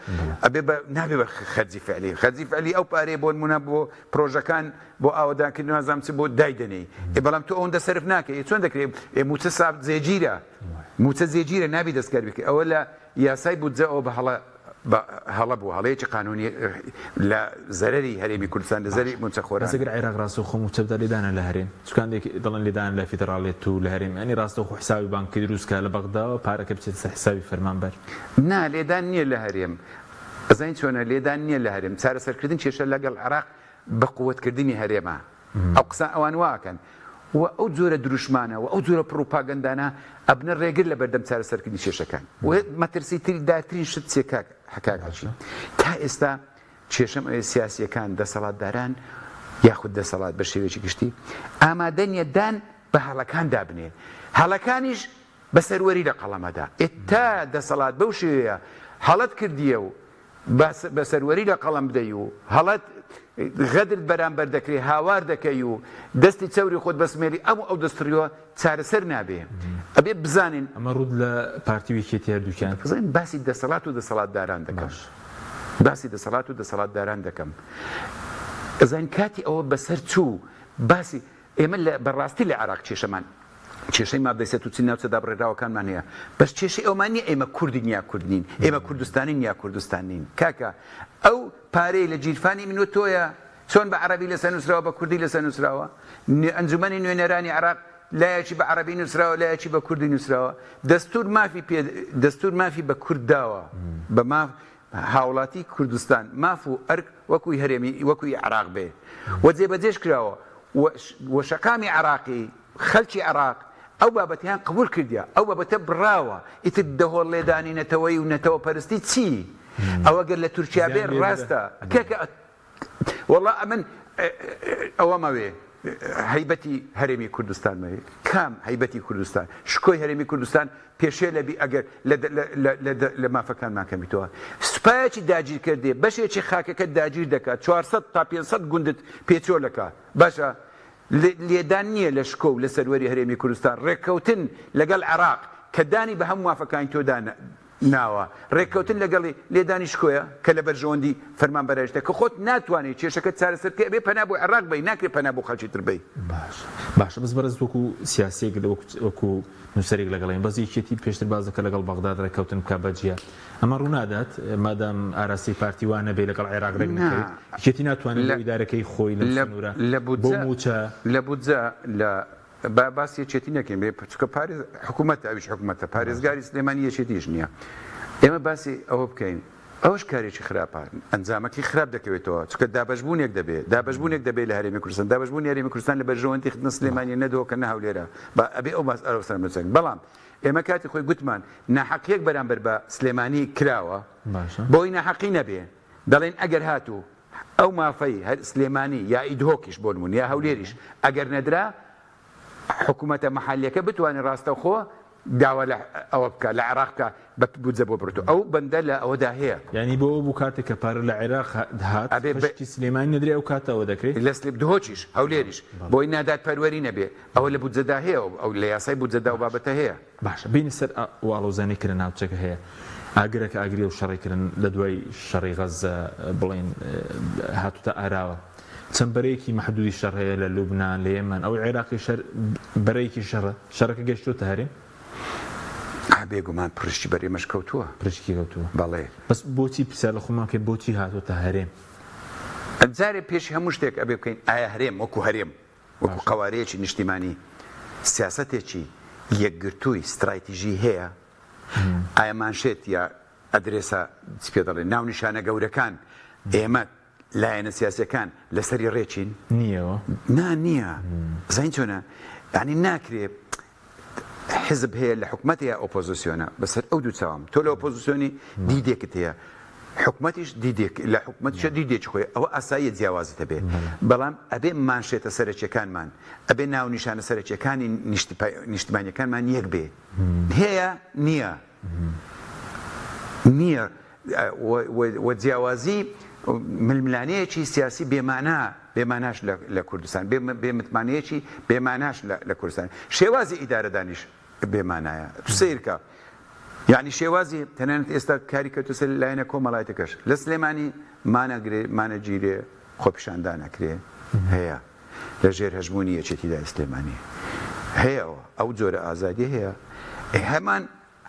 ئەبێ نابێ بە خەرجی فعلی ئەو پارێ بۆ نمونە بۆ پرۆژەکان بۆ ئاوادانکردن نازانم چ بۆ دایدنێ بەڵام تۆ ئەوەندە سەرف ناکەی چۆن دەکرێت موچە ساب موچە جێگیرە نابی دەستکار بکە ئەوە لە یاسای بودجە ئەوە بە هەڵە بوو هەڵەیەکی قانونی لە زەرری هەرێمی کوردستان لە زەری موچەخۆران ئەگەر عێراق ڕاستەوخۆ موچە بدە لێدانە لە هەرێم چکان دەڵێن لێدان لە فیدراڵێت و لە هەرێم ئەنی ڕاستەوخۆ حسابی بانکی دروستکە لە بەغداوە پارەکە بچێتە حسابی فەرمانبەر نا لێدان نییە لە هەرێم ئەزانین چۆنە لێدان نییە لە هەرێم چارەسەرکردن کێشە لەگەڵ عێراق بە قووەتکردنی هەرێمە ئەو قسە ئەوان واکەن و ئەو جۆرە دروشمانە و ئەو جۆرە پرۆپاگەندانە ئەبنە ڕێگر لە بەردەم چارەسەرکردنی کێشەکان و مەترسی تری داترین شت چێکاک حکاکچی تا ئێستا کێشەم ئەوێ سیاسیەکان دەسەڵاتداران یاخود دەسەڵات بە شێوەیەکی گشتی ئامادە نیە دان بە هەڵەکان دابنێ هەڵەکانیش بە سەروەری لە قەڵەمەدا تا دەسەڵات بەو شێوەیە هەڵەت کردیە و بە سەروەری لە قەڵەم بدەی و هەڵەت غەدرت بەرامبەر دەکرێت هاوار دەکەی و دەستی چەوری خۆت بەسمێری ئەو دەستوریەوە چارەسەر نابێ ئەبێ بزانین ئەمە ڕوود لە پارتی ویکێتی هەردووکیان بزانین باسی دەسەڵات و دەسەڵاتداران دەکەم باسی دەسەڵات و دەسەڵاتداران دەکەم ئەزانین کاتی ئەوە بەسەر چوو باسی ئێمە بەڕاستی لە عێراق کێشەی مادەی و چین ناوچەدا بڕێراوەکانمان هەیە بەس کێشەی ئەومان نیە ئێمە کوردی نیا کوردنین ئێمە کوردستانین یا کوردستانین کاکە ئەو پارەی لە جیرفانی من و تۆیە چۆن بە عەرەبی لەسەر نووسراوە بە کوردی لەسەر نووسراوە ئەنجومەنی نوێنەرانی عێراق لایەکی بە عەرەبی نووسراوە لایەکی بە کوردی نووسراوە دەستور مافی بە کورد داوە بە ماف هاوڵاتی کوردستان ماف و ئەرک وەکوی هەرێمی وەکوی عێراق بێ و جێبەجێش کراوە و شەقامی عێراقی خەڵکی عێراق ئەو بابەتیان قبول کردیا ئەو بابەتە بڕاوە ئیتر دەهۆڵ لێدانی نەتەوەی و نەتەوە پەرستی چی ئەوە گەر لە تورکیا بێ ڕاستە کێکە وەڵا ئەمن ئەوەمەوێ هەیبەتی هەرێمی کوردستان مەوێ کام هەیبەتی کوردستان شکۆی هەرێمی کوردستان پێشێ لەبی ئەگەر لە مافەکانمان کەمیتەوە سوپایەکی داگیر کردێ بەشێکی خاکەکە داگیر دەکات 400 تا 500 گوندت پێچۆلەکە باشە لێدان نییە لە شکۆ و لە سەروەری هەرێمی کوردستان ڕێککەوتن لەگەڵ عێراق کە دانی بە هەموو مافەکانی تۆدا ناوە ڕێککەوتن لەگەڵی لێدانی شکۆیە کە لە بەرژەوەندی فەرمانبەرشتە کە خۆت ناتوانێت کێشەکە چارەسەرکە بێ پەنا بۆ عێراق بی ناکرێت پەنا بۆ خەڵکی تر بی باشە بەس بەرز وەکو سیاسێک وەکو نووسەرێک لەگەڵین بەزی یەکێتی پێشتر بازەکە لەگەڵ بەغداد ڕێککەوتن بکە بەجیا ئەمە ڕوونادات مادام ئاراسی پارتی وانە بێ لەگەڵ عێراق ڕێک نەکەوێت یەکێتی ناتوانێت لە ئیدارەکەی خۆی لە بودجە لە باسی یەکێتی نەکەین بێ چکە حکوومەت ئەویش حکوومەتە پارێزگاری سلێمانی یەکێتیش نییە ئێمە باسی ئەوە بکەین ئەوش کارێکی خراپە ئەنجامەکی خراپ دەکەوێتەوە چکە دابەشبوونێک دەبێت لە هەرێمی کوردستان دابەشبوونی هەرێمی کوردستان لە بەرژەوەندی خدمەت سلێمانی نەدەوە کە نەهاولێرە ئەبێ ئەو باس ئەرەوسەر بچێن بەڵام ئێمە کاتی خۆی گوتمان ناحەقیەک بەرامبەر بە سلێمانی کراوە بۆی ناحەقی نەبێ دەڵێن ئەگەر هاتوو ئەو مافەی هەر سلێمانی یا ئیدهۆکیش بۆ نمونە یا هەولێریش ئەگەر نەدرا حکوومەتە محلیەکە بتوانێت ڕاستەوخۆ داوا لە ئەوە بکە لە عێراقکە بودجە بۆ برتو ئەو بەندە لە ئەوەدا هەیە ینی بۆ بوو کاتێک کە پارە لە عێراق هات پشتی سلێمانی نەدرێ ئەو کاتەوە دەکرێت لە سلێب دهۆچیش هەولێریش بۆی نادات پەروەری نەبێ ئەوە لە بودجەدا هەیە ئەو لە یاسای بودجەدا و بابەتە هەیە باشە بینی سەر واڵۆزانێکردن ناوچەکە هەیە ئاگرێکە ئاگری و شەڕێکردن لە دوای شەڕی غەزە بڵێن هاتوتە ئاراوە چەند بەرەیەکی مەحدودی شەڕ هەیە لە لوبنان لە یەمەن ئەو عێراقی بەرەیەکی شەڕەکە گەشتوتە هەرێم بێگومان پرشتی بەرێمەش کەوتووە پرشتی کەوتووە بەڵێ بەس بۆچی پرسیار لە خۆمان کە بۆچی هاتوتە هەرێم جارێ پێشی هەموو شتێک ئەبێ بکەین ئایا هەرێم وەکو هەرێم وەکو قوارەیەکی نیشتیمانی سیاسەتێکی یەکگرتووی استراتیژی هەیە ئایا مانشێت یا ئەدرێسە پێ دەڵێن ناو نیشانە گەورەکان ئێمە لایەنە سیاسەکان لەسەری ڕێچین نییەوە نییە زین چۆنە ینی ناکرێت حزب هەیە لە حکومەت یا ئۆپۆزیسیۆنە بەسەر ئەو دوو چاوم تۆ لە ئۆپۆزیسیۆنی دیدێکت هەیە حکومەتیش دیدێک لە حکومەتیشە دیدێک خۆی ئەوە ئاساییە جیاوازتە بێ بەڵام ئەبێ مانشێتە سەرچیەکانمان ئەبێ ناو نیشانە سەرچیەکانی نیشتمانیەکانمان یەک بێ هەیە نییە وە جیاوازی ململانەیەکی سیاسی بێماناش لە کوردستان بێمتمانەیەکی بێماناش لە کوردستان شێوازی ئیدارە دانیش بێمانایە تو سیرکە یعنی شێوازی تەنانەت ئێستا کاری کە تو سەر لایەنە کۆمەڵایەتەکەش لە سلێمانی مانەگیرێ خۆپیشاندان نەکرێ هەیە لە ژێر هەژمونی یەکێتیدای سلێمانی هەیەەوە ئەو جۆرە ئازادی هەیە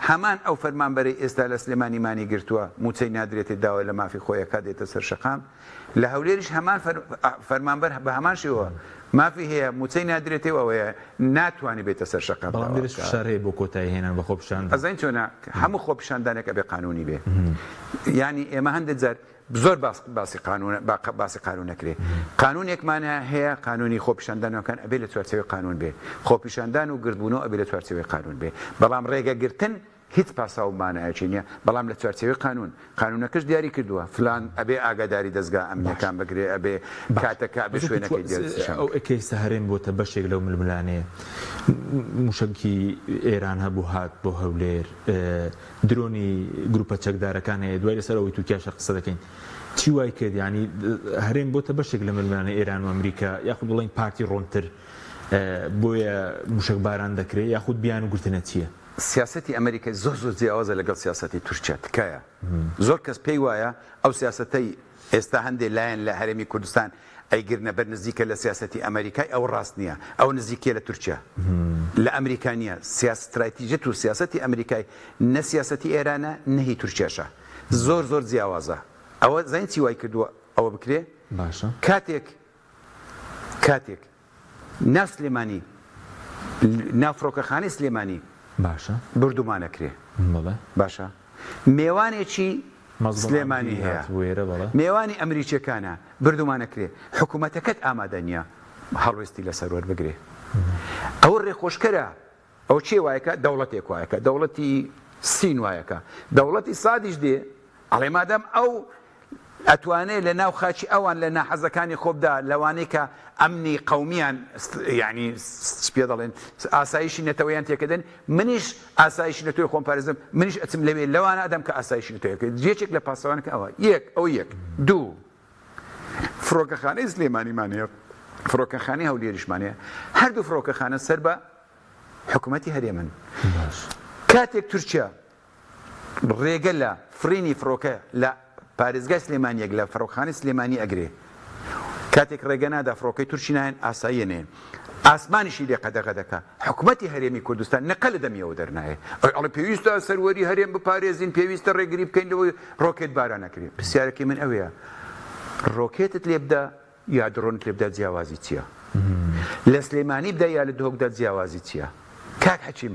هەمان ئەو فەرمانبەرەی ئێستا لە سلێمانی گرتووە موچەی نادرێتی داوای لە مافی خۆیەکە دێتە سەر شەقام لە هەولێریش هەمان فەرمانبەر بە هەمان شێوە مافی هەیە موچەی نادرێتەوە ئەوەیە ناتوانانی بێتە سەر شەقام بەڵام دەرش شارەیە بۆ کۆتایی هێنان بە خۆپیشان ئەزین چۆنە هەموو خۆپیشاندانێکە بێ قانونی بێ ینی ئێمە هەندێک جار زۆر باسی قانون نەکرێ قانونێکمانە هەیە قانونی خۆپیشاندانەکان ئەبێ لە چوارچەوەی قانون بێ خۆپیشاندان و گردبوونەوە ئەبێ لە چوارچەوەی قانون بێ بەڵام ڕێگەگرتن هیچ پاساومانایەکی نییە بەڵام لە چوارچەوەی قانونەکەش دیاری کردووە فلان ئەبێ ئاگاداری دەستگا ئەمنیەکان بگرێ ئەبێ کاتەکە بە شوێنەکەی ئەو ئەکەیسە هەرێم بۆتە بەشێک لەو ململانەیە موشکی ئێران هەبوو هات بۆ هەولێر درۆنی گروپە چەکدارەکان هەیە دوای لەسەر ئەوەی تووتیاشە قسە دەکەین چی وای کرد ینی هەرێم بۆتە بەشێک لە ململانە ئێران و ئەمریکا یاخود بڵێن پارتی ڕۆنتر بۆیە موشک باران دەکرێت یاخود بیان و گرتنە چییە؟ سیاسەتی ئەمریکای زۆر جیاوازە لەگەڵ سیاسەتی تورکیا تکایە زۆر کەس پێی وایە ئەو سیاسەتەی ئێستا هەندێک لایەن لە هەرێمی کوردستان ئەیگرنە بەر نزیکە لە سیاسەتی ئەمریکای ئەو ڕاست نییە ئەو نزیکە لە تورکیا لە ئەمریکا نییە استراتیژیەت و سیاسەتی ئەمریکای نە سیاسەتی ئێرانە نەهی تورکیاشە زۆر جیاوازە ئەوە زین چی وای کردووە ئەوە بکرێ باشە کاتێک ناو سلێمانی ناو فڕۆکەخانەی سلێمانی باشە بردومانەکرێ باشە میێوانێکی سلێمانی هەیە میێوانی ئەمریکیەکانە بردومانەکرێ حکوومەتەکەت ئامادە نییە هەڵوێستی لەسەر وەربگرێ ئەوە ڕێخۆشکەرە ئەو چێ وایەکە دەوڵەتێک وایەکە دەوڵەتی سین وایەکە دەوڵەتی سادیش دێ ئەڵێ مادەم ئەو ئەتوانێت لە ناو خاچی ئەوان لە ناحەزەکانی خۆبدا لەوانەیە کە ئەمنی قەومیان یعنی پێ دەڵێن ئاسایشی نەتەوەیان تێکەدەن منیش ئاسایشی نەتۆی خۆم پارێزم منیش ئەچم لەوێ لەوانە ئەدەم کە ئاسایشی نەتۆیەکە جێچێک لە پاسەوانەکە ئەوە یەک دوو فڕۆکەخانەی سلێمانیمانەیە فڕۆکەخانەی هەولێریشمانەیە هەردوو فڕۆکەخانە سەر بە حکوومەتی هەرێمن کاتێک تورکیا ڕێگە لە فرینی فڕۆکە لە پارێزگای سلێمانیەک لە فڕۆکەخانەی سلێمانی ئەگرێ کاتێک ڕێگەنادا فڕۆکەی تورکی نایەن ئاساییە نێن ئاسمانیشی لێ قەدەغەدەکە حکوومەتی هەرێمی کوردستان نەقە لە دەمیەوە دەرنایە ئەڵێ پێویستە سەروەری هەرێم بپارێزین پێویستە ڕێگری بکەین لەوەی ڕۆکێت باران نەکرێت پرسیارەکەی من ئەوەیە ڕۆکێتت لێ بدە یا درۆنت لێ بدە جیاوازی چییە لە سلێمانی بدە یا لە دهۆکدا جیاوازی چییە کاک حەکیم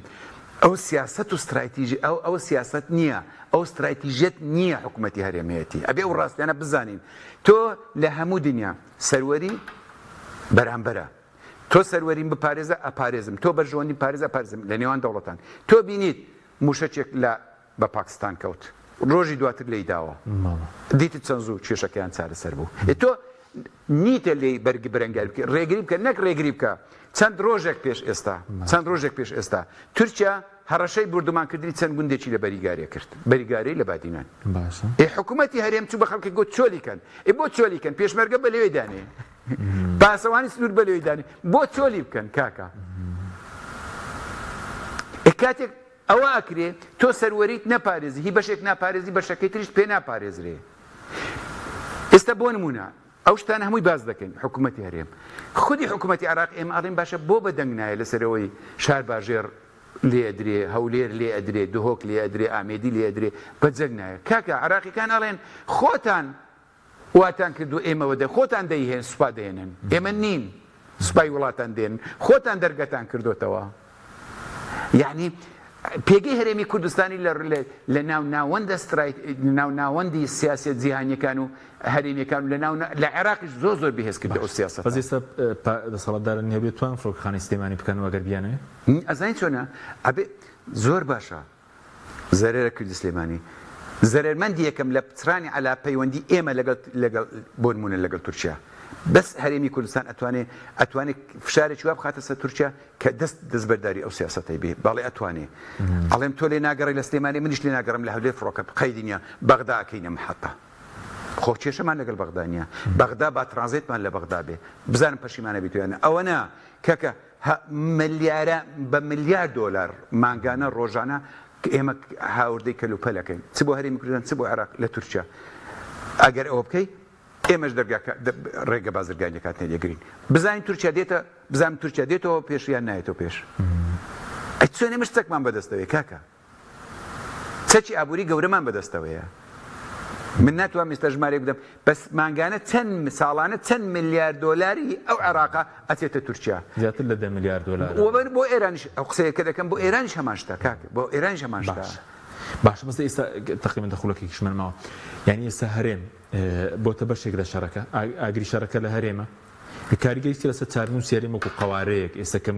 ئەو سیاست و استراتیژی ئەو سیاست نییە ئەو استراتیژیت نییە حکوومەتی هەرێمەتی ئەبێ ئەو ڕاستیانە بزانین تۆ لە هەموو دنیا سەروەری بەرامبەرە تۆ سەروەریم بپارێزە ئەپارێزم تۆ بەرژەوەندی پارێزە پارێزم لە نێوان دەوڵەتان تۆ بینیت موشەچێک بە پاکستان کەوت ڕۆژی دواتر لێی داوە دیتت چەند زوو کێشەکەیان چارەسەر بوو تۆ نیتە لێی بەرگی بەرەنگار بکە ڕێگری بکە نەک ڕێگری بکە چەند ڕۆژێک پێش ئێستا تورکیا هەڕەشەی بردومانکردنی چەند گوندێکی لە بەریگارێ کرد بەریگارەی لە بادینان حکوومەتی هەرێم چوو بە خەڵکی گوت چۆلیکەن بۆ چۆلیکەن پێشمەرگە بە لەوێ دانێ پاسەوانی سنوور بە لەوێ دانێ بۆ چۆلی بکەن کاکە کاتێک ئەوە ئەکرێ تۆ سەروەریت نەپارێزی هی بەشێک ناپارێزی بەشەکەی تریش پێ ناپارێزرێ ئێستا بۆ نمونە ئەو شتانە هەمووی باز دەکەین حکوومەتی هەرێم خودی حکوومەتی عراق ئێمە ئاڵێن باشە بۆ بەدەنگ نایە لەسەرەوەی شار باژێر لێ ئەدرێ هەولێر لێ ئەدرێ دهۆک لێ ئەدرێ ئامێدی لێ ئەدرێ بەجەنگ نایە کاکە عراقیەکان ئەڵێن خۆتان واتان کردو ئێمەوە خۆتان دەیهێن سوپا دێنن ئێمە نین سوپای وڵاتان دێن خۆتان دەرگەتان کردوتەوە یعنی پێگەی هەرێمی کوردستانی لە ناوەندی سیاسەت جیهانیەکان و هەرێمیەکان لە عێراقیش زۆر بەهێز کردە ئەو سیاسەت بەس ئێستا دەسەڵاتدارن هەبێت توان فڕۆکەخانەی سلێمانی بکەن ئەگەر بیانەوێت ئەزانی چۆنە ئەبێ زۆر باشە زەرێرە کوردی سلێمانی زەرمەندی یەکەم لە پچرانی عەلا پەیوەندی ئێمە لەگەڵ بۆ نمونە لەگەڵ تورکیا بەس هەرێمی کوردستان ئەتوانێت فشارێکی وا بخاتە سەر تورکیا کە دەستبەرداری ئەو سیاسەتەی بێ باڵێ ئەتوانێ ئەڵێم تۆ لێ ناگەڕی لە سلێمانی منیش لێ ناگەڕم لە هەولێر فڕۆکە قەیدینە بەغدا ئەکەینە محەتە خۆ کێشەمان لەگەڵ بەغدا نییە بەغدا با ترانزیتمان لە بەغدا بێ بزانم پەشیمانە بیتوانە ئەوە نا کەکە ملیارە بە ملیار دۆلار مانگانە ڕۆژانە ئێمە هاوردەی کەلوپەلەکەین چ بۆ هەرێمی کوردستان چ بۆ عێراق لە تورکیا ئەگەر ئەوە بکەی ئێمەش ڕێگە بازرگانیەکات نێدەگرین بزانین تورکیا دێتە بزانم تورکیا دێتەوە پێش یان نایێتەوە پێش ئەی چۆنێ مشتێکمان بەدەستەوەی کاکە چەکی ئابووری گەورەمان بەدەستەوەیە من ناتوانم ئێستا ژمارەیەک بدەم بەس مانگانە چەند ساڵانە چەند ملیار دۆلاری ئەو عێراقا ئەچێتە تورکیا زیاتر لە 10 ملیار دۆلار بۆ ئێرانیش ئەو قسەیەکە دەکەم بۆ ئێرانیش هەمان شتە کاکە بۆ ئێرانیش هەمان شتە باش بەس ئێستا تقریبا دەخولەکەی کشمەماوە یعنی ئێستا هەرێم بۆتە بەشێک لە شەڕەکە ئاگری شەڕەکە لە هەرێمە کاریگەری لەسەر چارن و سیاریم وەکو قەوارەیەک ئێستا کە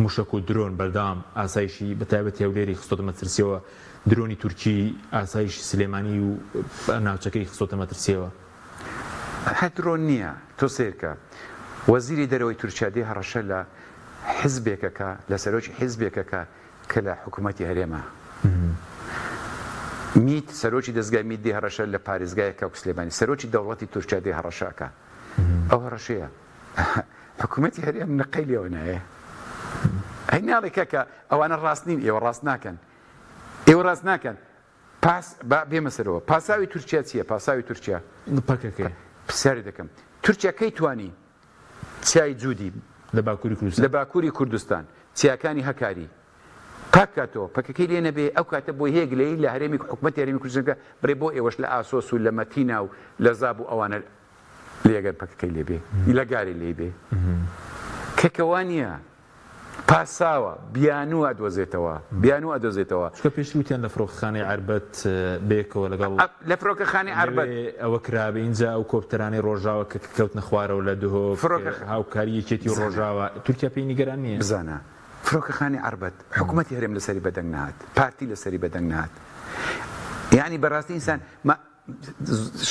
موشک و درۆن بەردام ئاسایشی بەتایبەت هەولێری خستۆتە مەترسیەوە درۆنی تورکی ئاسایشی سلێمانی و ناوچەکەی خستۆتە مەترسیەوە هە درۆن نییە تۆ سیرکە وەزیری دەرەوەی تورکیا دێ هەڕەشە لە حیزبێکەکە لە سەرۆکی حیزبێکەکە کە لە حکوومەتی هەرێمە میت سەرۆکی دەستگای میت دێ هەڕەشە لە پارێزگایەکە و سلێمانی سەرۆکی دەوڵەتی تورکیا دێ هەڕەشەکە ئەو هەڕەشەیە حکوومەتی هەرێم نەقەی لێەوە نایە ئەی ناڵێ کەکە ئەوانە ڕاست نین ئێوە ڕاست ناکەن ئێوە ڕاست ناکەن بێمە سەرەوە پاساوی تورکیا چییە پاساوی تورکیا پەکەکەی پرسیاری دەکەم تورکیا کەی توانی چای جوودی لە باکووری کوردستان چیاکانی هەکاری پاکاتەوە پەکەکەی لێ نەبێ ئەو کاتە بۆ هەیەک لێی لە هەرێمی حکوومەتی هەرێمی کوردستانەکە بڕێ بۆ ئێوەش لە ئاسۆس و لە مەتینا و لە زاب و ئەوانە لێگەر پەکەکەی لێ بێ لە گاری لێ بێ کەکەوانە پاساوە بیانوو ئەدۆزێتەوە چکە پێشتر وتیان لە فڕۆکەخانەی عەربەت بێکەوە لەگەڵ لە فڕۆکەخانەی عەربەت ئەوە کرابێ اینجا ئەو کۆپتەرانی ڕۆژاوە کە کەوتنە خوارەوە لە دهۆک هاوکاری یەکێتی ڕۆژاوە تورکیا پێی نیگەران نییە بزانە فڕۆکەخانەی عەربەت حکوومەتی هەرێم لەسەری بەدەنگ نهات پارتی لەسەری بەدەنگ نهات یعنی بەڕاستی ئینسان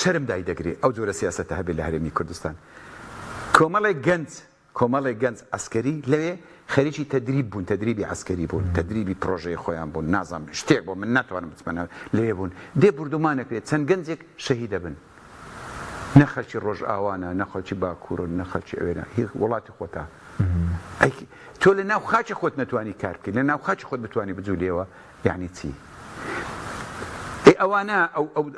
شەرم دای دەگرێت ئەو جۆرە سیاسەتە هەبێت لە هەرێمی کوردستان کۆمەڵێک گەنج ئەسکەری لەوێ خەریکی تەدریب بوون تەدریبی عسکەری بوون تەدریبی پرۆژەی خۆیان بوون نازانم شتێک بۆ من ناتوانم بچمەنە لێ بوون دێ بردومانەکرێت چەند گەنجێک شەهیدە بن نەخەلکی ڕۆژ ئاوانە نەخەلکی باکوورن نەخەلکی ئەوێنە هی وڵاتی خۆتە تۆ لە ناو خاچی خۆت نەتوانی کار بکەیت لە ناو خاچی خۆت بتوانی بجوو لێوە یعنی چی ئەوانە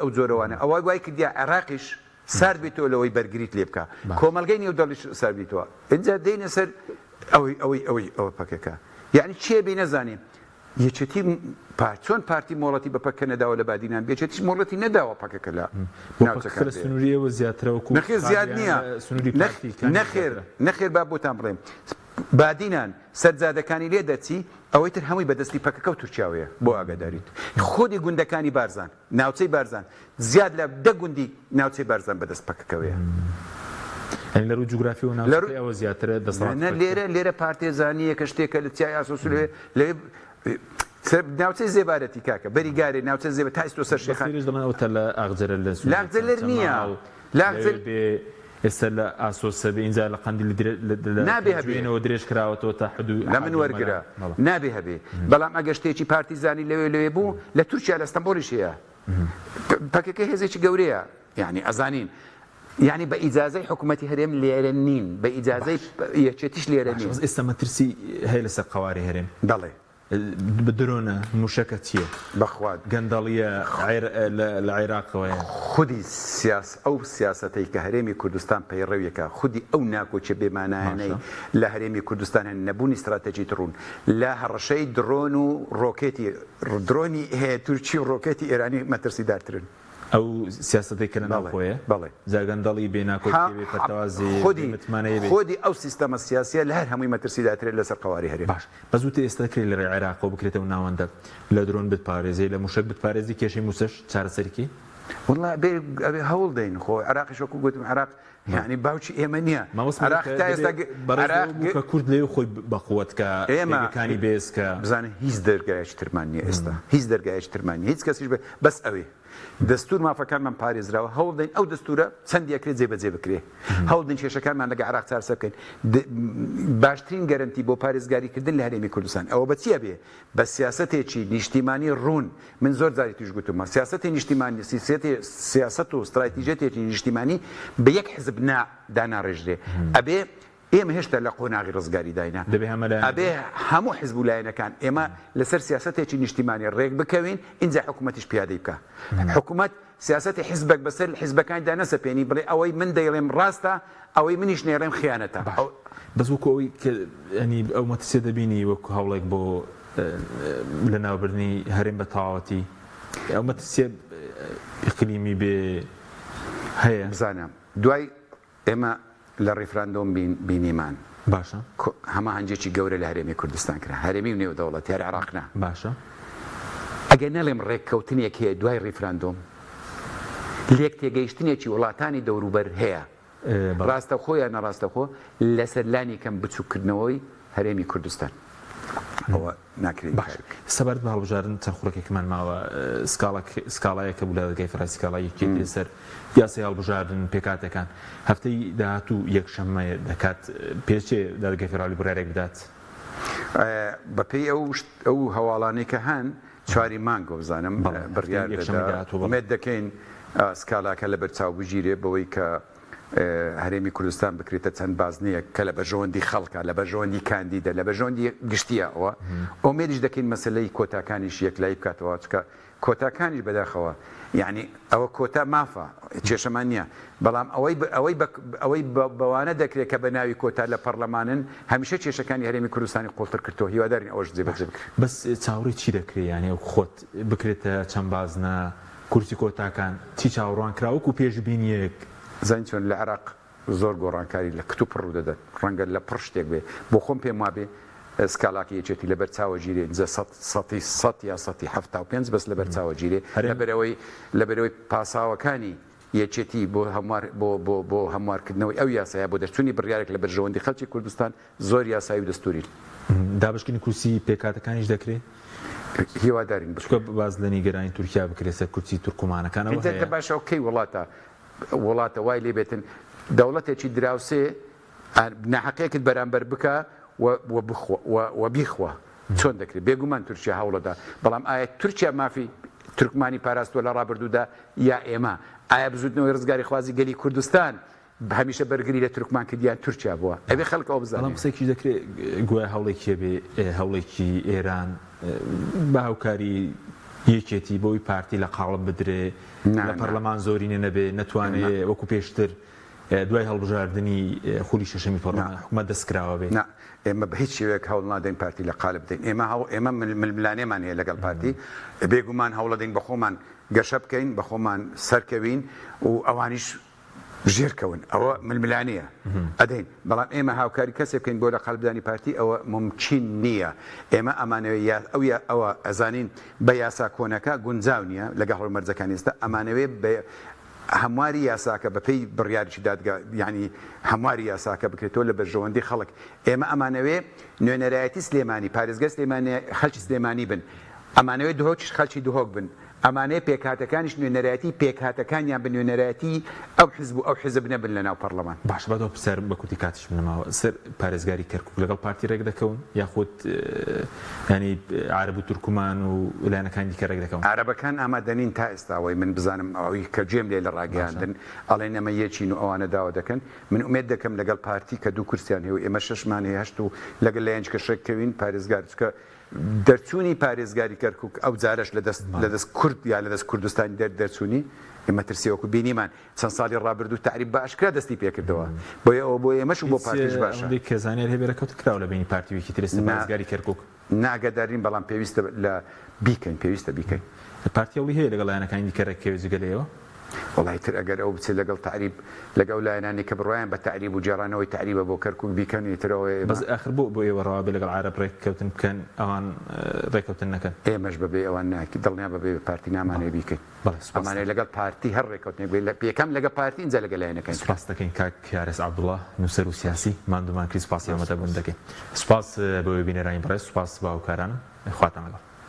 ئەو جۆرەوانە ئەوە وای کردیا عێراقیش سارد بێتەوە لەوەی بەرگریت لێ بکە کۆمەلگەی نێو دەڵیش سارد بیتەوە اینجا دێنە سەر ئەوە پەکەکە یعنی چێ بێ نەزانێ یەکێتی چۆن پارتی مۆڵەتی بە پەکە نەداوە لە بادینان بێچێتیش مۆڵەتی نەداوە پەکەکە لە ناوچەکە سنووریەوە زیاترەوە نەخێر زیاد نییە نەخێر با بۆتان بڵێم بادینان سەرجادەکانی لێ دەچی ئەوەی تر هەمووی بەدەستی پەکەکە و تورکیاوەیە بۆ ئاگاداریت خۆدی گوندەکانی بارزان ناوچەی بارزان زیاد لە 10 گوندی ناوچەی بارزان بەدەست پەکەکەوەیە لە ڕوو جوگرافی و ناوچەکەی ئەوە زیاترە دەسەڵات لێرە پارتێزانیە کە شتێکە لە چای ئاسۆس لەوێ ناوچەی زێبارەتی کاکە بەریگارێ ناوچە زێبە تا ئێستا سەر شێخان دەڵێن ئەوتە لە ئاغجەرە لاغجەر نییە ئێستا لە ئاسۆسە بێ ئینجا لە قەندیل نابێنەوە درێژ کراوەتەوە تا حدود لە من وەرگرا نابێ هەبێ بەڵام ئەگە شتێکی پارتیزانی لەوێ بوو لە تورکیا لە ئەستەمبۆلیش هەیە پەکەکە هێزێکی گەورەیە یعنی ئەزانین یعنی بە ئیجازەی حکوومەتی هەرێم لێرە نین بە ئیجازەی یەکێتیش لێرە نین ئێستا مەترسی هەیە لەسەر قەواری هەرێم بەڵێ بدرۆنە موشەکە چییە بەخوات گەندەڵیە لە عێراقەوەیە خودی ئەو سیاسەتەی کە هەرێمی کوردستان پەیڕەویەکە خودی ئەو ناکۆچە بێمانایانەی لە هەرێمی کوردستان هەن نەبوونی استراتێجی ڕوون لە هەڕەشەی درۆن و ڕۆکێتی درۆنی هەیە تورکی و ڕۆکێتی ئێرانی مەترسیدارترن ئەو سیاستەی کە لەناوخۆیە بەڵێ زاگەندەڵی بێناکۆی پەتەوازی خودی ئەو سیستەمە سیاسیە لە هەر هەمووی مەترسیداترێت لەسەر قەواری هەرێم باش بەزووتە ئێستا دەکرێت لە ڕێی عێراقەوە بکرێتەوە ناوەندە لە درۆن بتپارێزی لە موشک بتپارێزی کێشەی موسەش چارەسەرکی والله ئەبێ هەوڵ دەین خۆ عێراقیش وەکو گوتم عێراق یعنی باوکی ئێمە نییە عێراق تا ئێستا کە کورد لێ خۆی بەقووەت کە ئێمەکانی بێزکە بزانێت هیچ دەرگایەکی ترمان نییە ئێستا هیچ دەرگایەکی ترمان نیە هیچ کەسیش بەس ئەوێ دەستور مافەکانمان پارێزراوە هەوڵ دەین ئەو دەستورە چەندی ئەکرێت جێبەجێ بکرێ هەوڵ دەین کێشەکانمان لەگە عێراق چارەسەر بکەین باشترین گەرنتی بۆ پارێزگاریکردن لە هەرێمی کوردستان ئەوە بە چییە بێ بە سیاسەتێکی نیشتیمانی ڕوون من زۆر جاری توش گوتممە سیاسەتی نیشتیمانی سیاسەت و استراتیژێتێکی نیشتیمانی بە یەک حزب داناڕێژرێ ئەبێ ئێمە هێشتا لە قۆناغی ڕزگاری داینە ئەبێ هەموو حزب و لایەنەکان ئێمە لەسەر سیاسەتێکی نیشتیمانی ڕێک بکەوین اینجا حکوومەتیش پیادەی بکە حکوومەت سیاسەتی حزبێک بەسەر حزبەکاندا نەسەپێنی بڵێ ئەوەی من دەیڵێم ڕاستە ئەوەی منیش نێڕێم خیانەتە بەزووکەوەی ینی ئەو مەترسیە دەبینی وەکو هەوڵێک بۆ لە ناوبردنی هەرێم بە تەواوەتی ئەو مەترسیە ئیقلیمی بێ هەیە بزانم دوای ئێمە لە ڕیفراندۆم بینیمان باشە هەمە هەنجێکی گەورە لە هەرێمی کوردستان کرا هەرێمی و نێودەوڵەت یار عێراقنا باشە ئەگەر نەڵێم ڕێککەوتنێک هەیە دوای ڕیفراندۆم لێک تێگەیشتنێکی وڵاتانی دەوروبەر هەیە ڕاستە خۆیان نەڕاستەخۆ لەسەر لانی کەم بچووکردنەوەی هەرێمی کوردستان ئەوە ناکرێت باش سەبارەت بە هەڵبژاردن چەند خوڕێکێکمان ماوە سکاڵایەکە بوو لە دەرگای فەرەنسی سکاڵایەکی لەسەر یاسای هەڵبژاردن پێکاتەکان هەفتەی داهاتوو یەکشەممە دەکات پێچێ دەرگای فێدرالی بڕیارێک بدات بەپێی ئەو هەواڵانەی کە هەن چواری مانگۆ بزانم بڕیار ئومێد دەکەین سکاڵاکە لە بەرچاو بژیرێ بەوەی کە هەرێمی کوردستان بکرێتە چەند بازنەیە کە لە بەژۆندی خەڵکە لە بەژۆندی کاندیدە لە بەژۆندی گشتیەوە ئۆمێدیش دەکەین مەسلەی کۆتاکانیش یەکلای بکاتەوە چکە کۆتاکانیش بەداخەوە یعنی ئەوە کۆتا مافە کێشەمان نییە بەڵام ئەوەی بەوانە دەکرێت کە بە ناوی کۆتا لە پەرلەمانن هەمیشە کێشەکانی هەرێمی کوردستانی قوڵتر کردەوە هیوادارین ئەوەش جێبەجێ بکرێت بەس چاوەڕێی چی دەکرێت یعنی خۆت بکرێتە چەند بازنە کورسی کۆتاکان چی چاوەڕوان کراوەکو پێشبینیەک زین چۆن لە عێراق زۆر گۆڕانکاری لە کتوپ ڕوو دەدات ڕەنگە لە پڕ شتێک بێ بۆ خۆم پێم وابێ سکاڵاکی یەکێتی لە بەرچاوە گیرێ سەد یا 175 بەس لە بەرچاوە گیرێ لەبەرەوەی پاساوەکانی یەکێتی بۆ هەموارکردنەوەی ئەو یاسایە بۆ دەرچوونی بڕیارێک لە بەرژەوەندی خەڵکی کوردستان زۆر یاسایی و دەستوری دابشکردنی کورسی پێکاتەکانیش دەکرێت هیوادارین بچکە باز لە نیگەرانی تورکیا بکرێت سەر کورسی تورکمانەکانەوە هەیە باشە ئەوکەی وڵاتە وای لێ بێتن دەوڵەتێکی دراوسێ ناحەقەیەکت بەرامبەر بکە و بیخوا چۆن دەکرێت بێگومان تورکیا هەوڵەدا بەڵام ئایا تورکیا مافی تورکمانی پاراستووە لە ڕابردوودا یا ئێمە ئایا بزودنەوەی ڕزگاری خوازی گەلی کوردستان هەمیشە بەرگری لە تورکمان کردیان تورکیا بووە ئەبێ خەڵکەوە بزانن قسێکی دەکرێت گویا هەوڵێکی بێ هەوڵێکی ئێران بە هاوکاری یەکێتی بۆی پارتی لە قاڵب بدرێ لە پەرلەمان زۆرینە نەبێ نەتوانێت وەکو پێشتر دوای هەڵبژاردننی خولی شەشەمی پەرلەمان حکومەت دەستکراوە بێ ئێمە بە هیچ شێوەیەک هەوڵ نادەین پارتی لە قالب بدەین ئێمە ململانێمان هەیە لەگەڵ پارتی بێگومان هەوڵ دەین بە خۆمان گەشە بکەین بە خۆمان سەرکەوین و ئەوانیش ژێرکەون ئەوە ململانەیە ئەدەین بەڵام ئێمە هاوکاری کەسێک بکەین بۆ لە قەڵبدانی پارتی ئەوە ممکن نییە ئێمە ئەمانەوەی ئەوە ئەزانین بە یاسا کۆنەکە گونجاو نییە لەگە هەڵمەرجەکانی ئێستا ئەمانەوێ هەمواری یاساکە بەپێی بڕیارێکی دادگا ینی هەمواری یاساکە بکرێتەوە لە بەرژەوەندی خەڵک ئێمە ئەمانەوێ نوێنەرایەتی سلێمانی پارێزگە سلێمانی خەڵکی سلێمانی بن ئەمانەوێت دهۆکیش خەڵکی دهۆک بن ئەمانەیە پێکهاتەکانیش نوێنەرەتی پێکهاتەکانیان بە نوێنەرەتی ئەو حزب و ئەو حزب نەبن لە ناو پەرلەمان. باش بەدەوە پرسیارم بە کوتی کاتیش منەماوە سەر پارێزگاری کەرکووک لەگەڵ پارتی ڕێک دەکەون یاخود ینی عارەب و تورکمان و لایەنەکانی دیکە ڕێک دەکەون؟ عربەکان ئامادەنین تا ئێستاوەی من بزانم ئەوەی کە گوێم لێ لە ڕاگەاندن ئەڵێن ئەمە یەکین و ئەوانە داوا دەکەن. من ئومێد دەکەم لەگەڵ پارتی کە دوو کورسیان هەیە و ئێمە 6مان هەیە 8 و لەگەڵ لایەنج کە شەکەوین پارێزگار چکە دەرچوونی پارێزگاری کەرکووک ئەو جارش لە دەست کورد یا لە دەست کوردستانی دەرچوونی ئێمە ترسیوەکو بینیمان چەند ساڵی ڕابردوو تعریب باشکرا دەستی پێکردەوە بۆیە ئەوە بۆ ئێمەش بۆ پارتیش باشە. کەزانێت هێبێرەکەوت کراوە لە بینی پارتیوێکی ترسە پارێزگاری کەرکووک ناگەدارین بەڵام پێویستە لە بیکەین پێویستە بیکەین. پارتیەوەی هەیە لەگەڵ لایەنەکانی دیکە ڕێککەوێ جگەلەوە وڵی تر ئەگەر ئەو بچێت لەگەڵ تعریب لەگەڵ لایەنانی کە بڕۆیان بە تعریب و جێڕانەوەی تعریبە بۆ کەرکووک بیکەنی ترەوەی بەس ئاخر بۆ ئێوە ڕەوا لەگەڵ عارەب ڕێککەوتن بکەن ئەوان ڕێککەوتن نەکەن. ئێمەش بەبێ ئەوان ناکی دڵنیا بەبێ پارتی نامانەیە بیکەین ئەمانەیە لەگەڵ پارتی هەر ڕێککەوتنێ لە پێکەم لەگە پارتی اینجا لەگە لایەنەکەین. سپاس دەکەین کاک یارس عەبدوڵڵا نووسەر و سیاسی ماندوومان کردی سپاسی ئەمەدەبوون دەکەین. سپاس بۆ بینەرانی بەڕێز سپاس باوکارانم خواتان لەگەڵ.